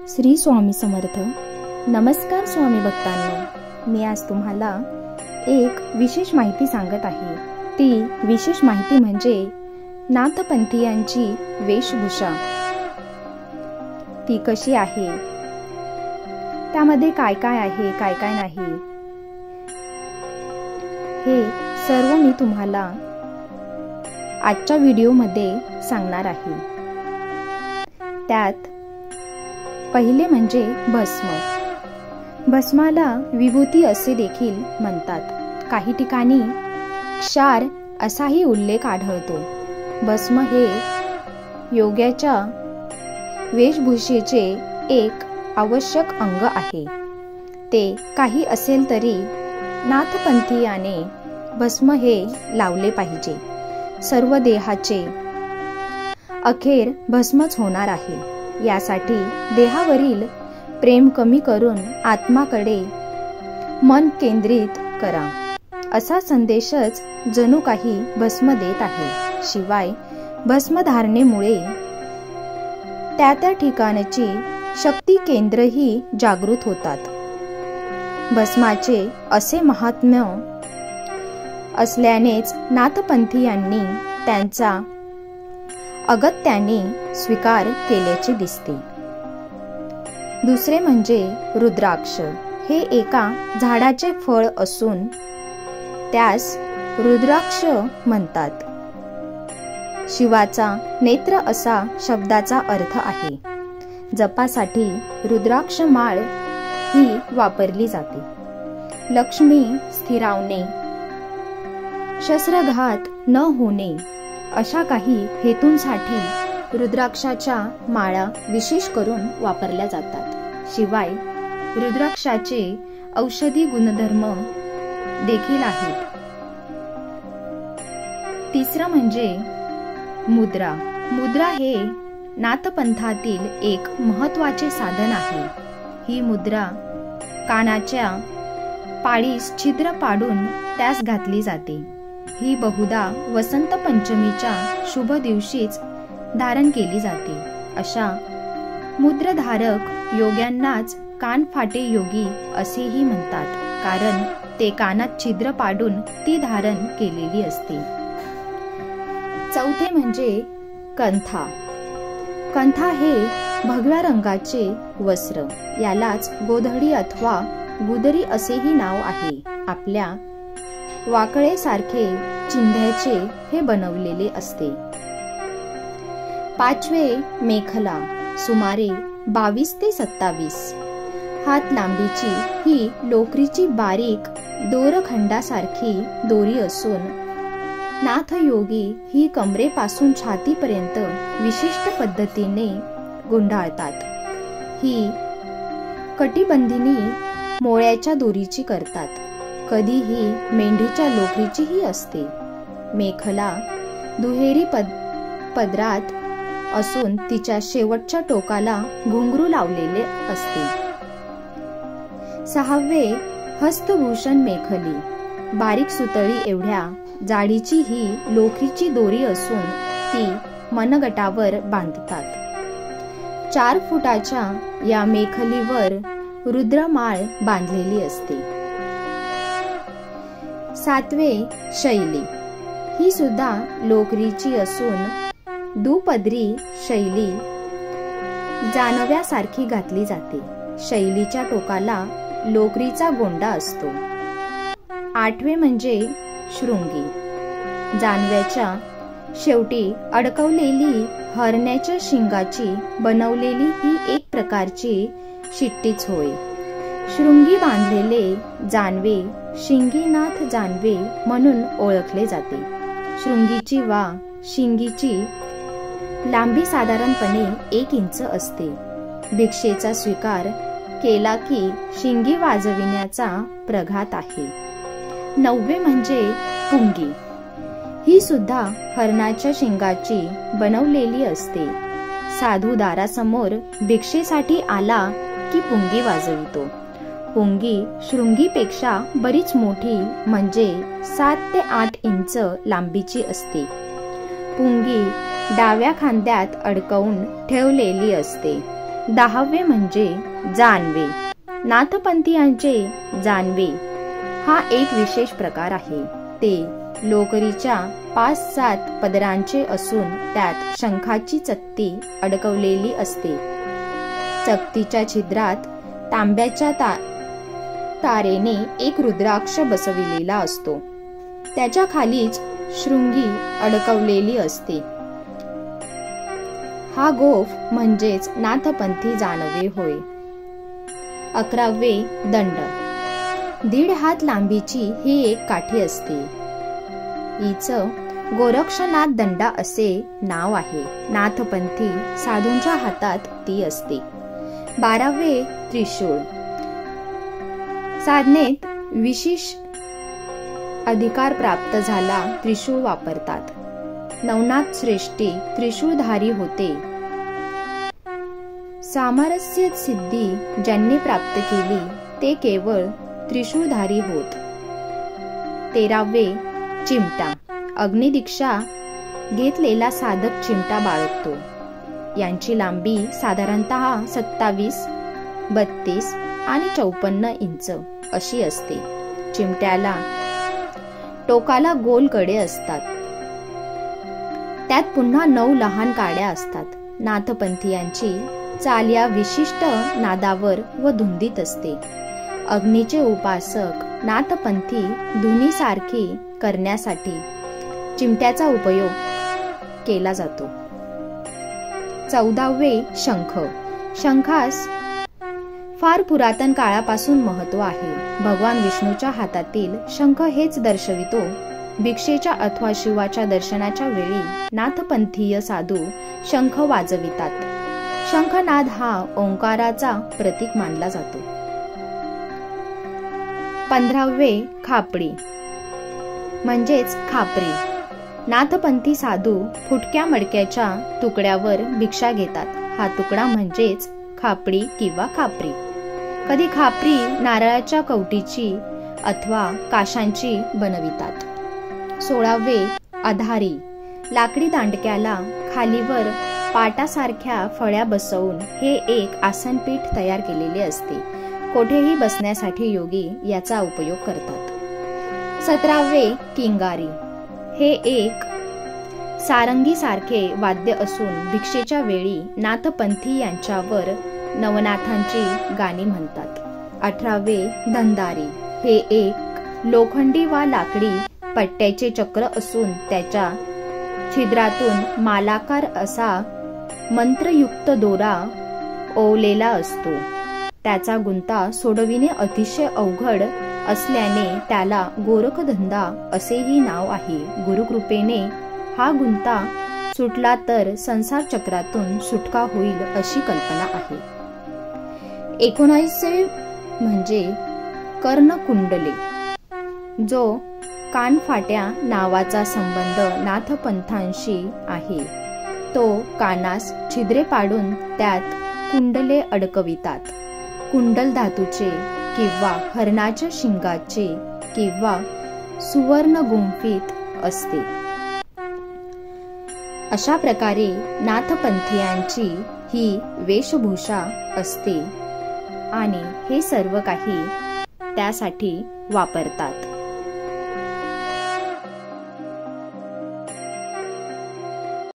श्री स्वामी समर्थ. नमस्कार स्वामी भक्तांनो, मी आज तुम्हाला एक विशेष माहिती सांगत आहे. ती विशेष माहिती म्हणजे नाथपंथीयांची वेशभूषा. ती कशी आहे, त्यामध्ये काय काय आहे, काय काय नाही, हे सर्व मी तुम्हाला आजच्या व्हिडिओमध्ये सांगणार आहे. त्यात पहिले म्हणजे भस्म. भस्माला विभूती असे देखील म्हणतात. काही ठिकाणी क्षार असाही उल्लेख आढळतो. भस्म हे योग्याच्या वेशभूषेचे एक आवश्यक अंग आहे. ते काही असेल तरी नाथपंथीयाने भस्म हे लावले पाहिजे. सर्व देहाचे अखेर भस्मच होणार आहे. यासाठी देहावरील प्रेम कमी करून आत्माकडे मन केंद्रित करा, असा संदेशच जणू काही भस्म देत आहे. शिवाय भस्म धारणेमुळे त्या ठिकाणची शक्ती केंद्रही जागृत होतात. भस्माचे असे महात्म्य असल्यानेच नाथपंथीयांनी त्यांचा अगत्याने स्वीकार केल्याचे दिसते. दुसरे म्हणजे रुद्राक्ष. हे एका झाडाचे फळ असून त्यास रुद्राक्ष म्हणतात. शिवाचा नेत्र असा शब्दाचा अर्थ आहे. जपासाठी रुद्राक्ष माळ ही वापरली जाते. लक्ष्मी स्थिरावणे, शस्त्रघात न होणे अशा काही हेतूंसाठी रुद्राक्षाच्या माळा विशेष करून वापरल्या जातात. शिवाय रुद्राक्षाचे औषधी गुणधर्म देखील आहेत. तिसरं म्हणजे मुद्रा. मुद्रा हे नाथपंथातील एक महत्त्वाचे साधन आहे. ही मुद्रा कानाच्या पाळीस छिद्र पाडून त्यास घातली जाते. ही बहुधा वसंत पंचमीच्या शुभ दिवशीच धारण केली जाते. अशा मुद्रधारक योग्यांनाच कानफाटे योगी असेही म्हणतात, कारण ते कानात छिद्र पाडून ती धारण केलेली असते. चौथे म्हणजे कंथा. कंथा हे भगव्या रंगाचे वस्त्र. यालाच गोधडी अथवा गुदरी असेही नाव आहे. आपल्या वाकळेसारखे चिंध्याचे हे बनवलेले असते. पाचवे मेखला. सुमारे 22 ते 27 हात लांबीची ही लोकरीची बारीक दोरखंडासारखी दोरी असून नाथयोगी ही कमरेपासून छातीपर्यंत विशिष्ट पद्धतीने गुंडाळतात. ही कटिबंधीनी मोळ्याच्या दोरीची करतात. कधीही मेंढीच्या लोकरीचीही असते. मेखला दुहेरी पदरात असून तिच्या शेवटच्या टोकाला घुंगरू लावलेले असते. सहावे हस्तभूषण मेखली. बारीक सुतळी एवढ्या जाडीची ही लोकरीची दोरी असून ती मनगटावर बांधतात. 4 फुटाच्या या मेखलीवर रुद्रमाळ बांधलेली असते. 7वे शैली. ही सुद्धा लोकरीची असून दुपदरी शैली जानव्यासारखी घातली जाते. शैलीच्या टोकाला लोकरीचा गोंडा असतो. 8वे म्हणजे शृंगी. जानव्याच्या शेवटी अडकवलेली हरण्याच्या शिंगाची बनवलेली ही एक प्रकारची शिट्टीच होय. शृंगी बांधलेले जानवे शिंगीनाथ जानवे म्हणून ओळखले जाते. शृंगीची वा शिंगीची लांबी साधारणपणे 1 इंच असते. भिक्षेचा स्वीकार केला की शिंगी वाजविण्याचा प्रघात आहे. 9वे म्हणजे पुंगी. ही सुद्धा हरणाच्या शिंगाची बनवलेली असते. साधू दारासमोर भिक्षेसाठी आला की पुंगी वाजवितो. पुंगी शृंगीपेक्षा बरीच मोठी म्हणजे 7 ते 8 इंच लांबीची असते. पुंगी डाव्या खांद्यात अडकवून ठेवलेली असते. 10वे म्हणजे जानवे. नाथपंथीयांचे जानवे हा एक विशेष प्रकार आहे. ते लोकरीच्या 5-7 पदरांचे असून त्यात शंखाची चकती अडकवलेली असते. चकतीच्या छिद्रात तांब्याच्या तारेने एक रुद्राक्ष बसविलेला असतो. त्याच्या खालीच शृंगी अडकवलेली असते. हा गोफ म्हणजेच नाथपंथी जानवे होय. 11वे दंड. 1.5 हात लांबीची ही एक काठी असते. हिचं गोरक्षनाथ दंडा असे नाव आहे. नाथपंथी साधूंच्या हातात ती असते. 12वे त्रिशूळ. साधनेत विशेष अधिकार प्राप्त झाला त्रिशूळ वापरतात. नवनाथ श्रेष्ठी त्रिशूळधारी होते. सामरस्य सिद्धी ज्यांनी प्राप्त केली ते केवळ त्रिशूळधारी होत. 13वे चिमटा. अग्निदीक्षा घेतलेला साधक चिमटा बाळगतो. यांची लांबी साधारणतः 27, 32 आणि 54 इंच अशी असते. चिमट्याला टोकाला गोल कडे असतात. त्यात पुन्हा 9 लहान काड्या असतात. नाथपंथीयांची चाल या विशिष्ट नादावर व धुंदीत असते. अग्नीचे उपासक नाथपंथी धुनीसारखी करण्यासाठी चिमट्याचा उपयोग केला जातो. 14वे शंख. शंखास फार पुरातन काळापासून महत्व आहे. भगवान विष्णूच्या हातातील शंख हेच दर्शवितो. भिक्षेच्या अथवा शिवाच्या दर्शनाच्या वेळी नाथपंथीय साधू शंख वाजवितात. शंखनाद हा ओंकाराचा प्रतीक मानला जातो. 15वे खापरी म्हणजेच खापरी. नाथपंथी साधू फुटक्या मडक्याच्या तुकड्यावर भिक्षा घेतात. हा तुकडा म्हणजेच खापडी किंवा खापरी. कधी खापरी नारळाच्या कवटीची अथवा काशांची बनवितात. 16वे अधारी. लाकडी दांडक्याला खालीवर पाटासारख्या फळ्या बसवून हे एक आसनपीठ तयार केलेले असते. कोठेही बसण्यासाठी योगी याचा उपयोग करतात. 17वे किंगारी. हे एक सारंगी सारखे वाद्य असून भिक्षेच्या वेळी नाथपंथी यांच्यावर नवनाथांची गाणी म्हणतात. 18वे धंदारी. हे एक लोखंडी वा लाकडी पट्ट्याचे चक्र असून त्याच्या छिद्रातून मालाकार असा मंत्रयुक्त दोरा ओवलेला असतो. त्याचा गुंता सोडविणे अतिशय अवघड असल्याने त्याला गोरखधंदा असेही नाव आहे. गुरुकृपेने हा गुंता सुटला तर संसार चक्रातून सुटका होईल अशी कल्पना आहे. 19वे म्हणजे कर्णकुंडले. जो कानफाट्या नावाचा संबंध नाथपंथांशी आहे. तो कानास छिद्रे पाडून त्यात कुंडले अडकवितात. कुंडल धातूचे किंवा हरणाच्या शिंगाचे किंवा सुवर्ण गुंफित असते. अशा प्रकारे नाथपंथीयांची ही वेशभूषा असते आणि हे सर्व काही त्यासाठी वापरतात.